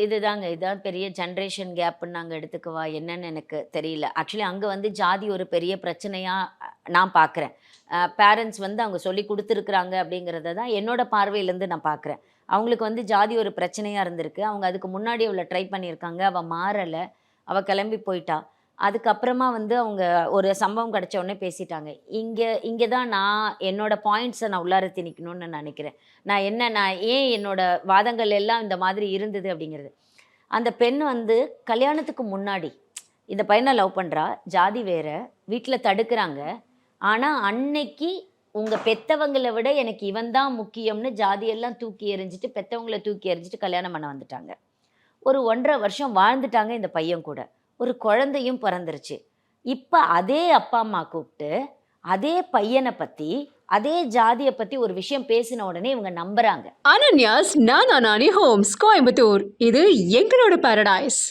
இதுதான் பெரிய ஜெனரேஷன் கேப்ன்னு நாங்க எடுத்துக்கவா? என்னன்னு எனக்கு தெரியல. ஆக்சுவலி அங்க வந்து ஜாதி ஒரு பெரிய பிரச்சனையா நான் பார்க்குறேன். பேரண்ட்ஸ் வந்து அவங்க சொல்லிக் குடுத்துருக்குறாங்க அப்படிங்கிறத தான் என்னோட பார்வையிலேருந்து நான் பார்க்குறேன். அவங்களுக்கு வந்து ஜாதி ஒரு பிரச்சனையா இருந்திருக்கு. அவங்க அதுக்கு முன்னாடி அவள ட்ரை பண்ணியிருக்காங்க. அவ மாறல. அவ கிளம்பி போயிட்டா. அதுக்கப்புறமா வந்து அவங்க ஒரு சம்பவம் கிடைச்ச உடனே பேசிட்டாங்க. இங்க இங்க தான் நான் என்னோட பாயிண்ட்ஸ நான் உள்ளார திணிக்கணும்னு நான் நினைக்கிறேன். நான் ஏன் என்னோட வாதங்கள் எல்லாம் இந்த மாதிரி இருந்தது அப்படிங்கிறது. அந்த பெண் வந்து கல்யாணத்துக்கு முன்னாடி இந்த பையன லவ் பண்றா. ஜாதி வேற. வீட்ல தடுக்குறாங்க. ஆனா அன்னைக்கு உங்க பெத்தவங்கள விட எனக்கு இவன் தான் முக்கியம்னு ஜாதியெல்லாம் தூக்கி எறிஞ்சுட்டு, பெத்தவங்கள தூக்கி எறிஞ்சுட்டு கல்யாணம் பண்ண வந்துட்டாங்க. ஒரு 1 1/2 வருஷம் வாழ்ந்துட்டாங்க இந்த பையன் கூட. ஒரு குழந்தையும் பிறந்துருச்சு. இப்ப அதே அப்பா, அம்மா கூப்ட்டு, அதே பையன பத்தி, அதே ஜாதிய பத்தி ஒரு விஷயம் பேசின உடனே இவங்க நம்புறாங்க. அனன்யாஸ் நானா நானி ஹோம்ஸ் கோயம்புத்தூர். இது எங்களோட பாரடைஸ்.